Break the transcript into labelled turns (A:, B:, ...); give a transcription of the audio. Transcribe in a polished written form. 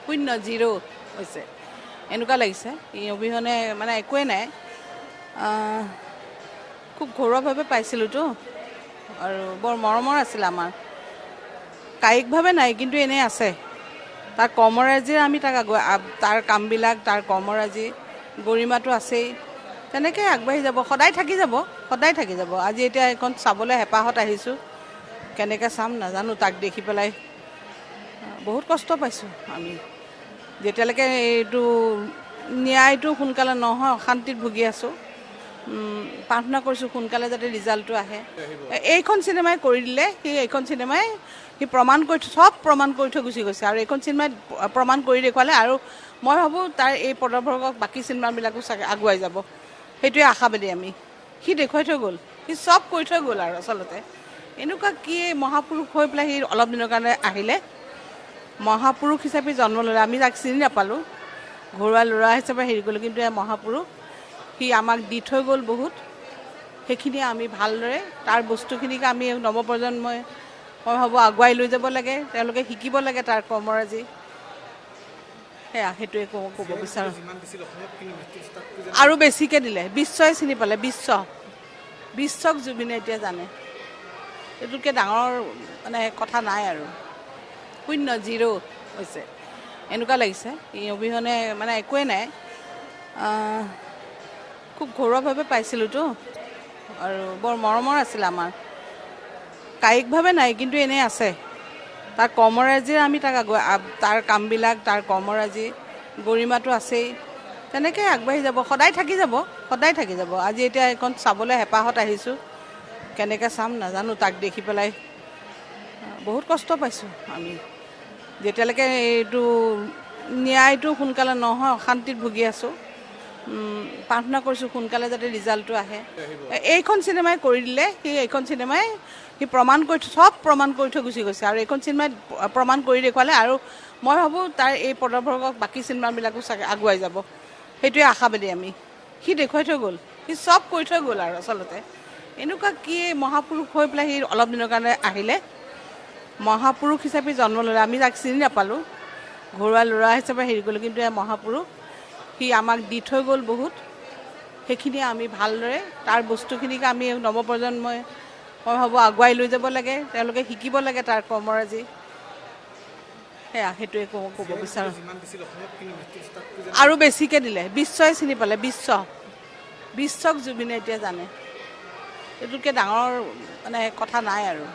A: শূন্য জিৰো হৈছে এনেকুৱা লাগিছে। এই অবিহনে মানে একোৱেই নাই। খুব ঘৰুৱাভাৱে পাইছিলোঁতো আৰু বৰ মৰমৰ আছিলে আমাৰ। কায়িকভাৱে নাই কিন্তু এনেই আছে। তাৰ কৰ্মৰাজিৰে আমি তাক তাৰ কামবিলাক, তাৰ কৰ্মৰাজি গৰিমাটো আছেই। তেনেকৈ আগবাঢ়ি যাব, সদায় থাকি যাব, সদায় থাকি যাব। আজি এতিয়া এইখন চাবলৈ হেঁপাহত আহিছোঁ। কেনেকৈ চাম নাজানো। তাক দেখি পেলাই বহুত কষ্ট পাইছোঁ আমি। যেতিয়ালৈকে এইটো ন্যায়টো সোনকালে নহয়, অশান্তিত ভুগি আছোঁ। প্ৰাৰ্থনা কৰিছোঁ সোনকালে যাতে ৰিজাল্টটো আহে। এইখন চিনেমাই কৰি দিলে, এইখন চিনেমাই সি চব প্ৰমাণ কৰি থৈ গুচি গৈছে। আৰু এইখন চিনেমাই প্ৰমাণ কৰি দেখুৱালে। আৰু মই ভাবোঁ তাৰ এই পদভৰক বাকী চিনেমাবিলাকো চাগে আগুৱাই যাব। সেইটোৱে আশাবাদী আমি। সি দেখুৱাই থৈ গ'ল, সি চব কৰি থৈ গ'ল। আৰু আচলতে এনেকুৱা কি মহাপুৰুষ হৈ পেলাই সি অলপ দিনৰ কাৰণে আহিলে। মহাপুৰুষ হিচাপে জন্ম ল'লে, আমি তাক চিনি নাপালোঁ। ঘৰুৱা ল'ৰা হিচাপে হেৰি কৰিলোঁ, কিন্তু মহাপুৰুষ সি আমাক দি থৈ গ'ল বহুত। সেইখিনি আমি ভালদৰে তাৰ বস্তুখিনিক আমি নৱপ্ৰজন্মই মই ভাবোঁ আগুৱাই লৈ যাব লাগে। তেওঁলোকে শিকিব লাগে তাৰ কৰ্মৰাজি। সেইটোৱে ক'ব বিচাৰোঁ। আৰু বেছিকৈ দিলে, বিশ্বই চিনি পালে। বিশ্বক জুবিনে এতিয়া জানে। এইটোতকৈ ডাঙৰ মানে কথা নাই আৰু। শূন্য জিৰো হৈছে এনেকুৱা লাগিছে। এই অবিহনে মানে একোৱেই নাই। খুব ঘৰুৱাভাৱে পাইছিলোঁতো আৰু বৰ মৰমৰ আছিলে আমাৰ। কায়িকভাৱে নাই কিন্তু এনেই আছে। তাৰ কৰ্মৰাজিৰে আমি তাক তাৰ কামবিলাক, তাৰ কৰ্মৰাজি গৰিমাটো আছেই। তেনেকৈ আগবাঢ়ি যাব, সদায় থাকি যাব, সদায় থাকি যাব। আজি এতিয়া এইখন চাবলৈ হেঁপাহত আহিছোঁ। কেনেকৈ চাম নাজানো। তাক দেখি পেলাই বহুত কষ্ট পাইছোঁ আমি। যেতিয়ালৈকে এইটো ন্যায়টো সোনকালে নহয়, অশান্তিত ভুগি আছোঁ। প্ৰাৰ্থনা কৰিছোঁ সোনকালে যাতে ৰিজাল্টটো আহে। এইখন চিনেমাই কৰি দিলে, এইখন চিনেমাই সি চব প্ৰমাণ কৰি থৈ গুচি গৈছে। আৰু এইখন চিনেমাই প্ৰমাণ কৰি দেখুৱালে। আৰু মই ভাবোঁ তাৰ এই পদভৰক বাকী চিনেমাবিলাকো চাগে আগুৱাই যাব। সেইটোৱে আশাবাদী আমি। সি দেখুৱাই থৈ গ'ল, সি চব কৰি থৈ গ'ল। আৰু আচলতে এনেকুৱা কি মহাপুৰুষ হৈ পেলাই সি অলপ দিনৰ কাৰণে আহিলে। মহাপুৰুষ হিচাপে জন্ম ল'লে, আমি তাক চিনি নাপালোঁ। ঘৰুৱা ল'ৰা হিচাপে হেৰি কৰিলোঁ, কিন্তু মহাপুৰুষ সি আমাক দি থৈ গ'ল বহুত। সেইখিনি আমি ভালদৰে তাৰ বস্তুখিনিক আমি নৱপ্ৰজন্মই মই ভাবোঁ আগুৱাই লৈ যাব লাগে। তেওঁলোকে শিকিব লাগে তাৰ কৰ্মৰাজি। সেইটোৱে ক'ব বিচাৰোঁ। আৰু বেছিকৈ দিলে, বিশ্বই চিনি পালে। বিশ্বক জুবিনে এতিয়া জানে। এইটোতকৈ ডাঙৰ মানে কথা নাই আৰু।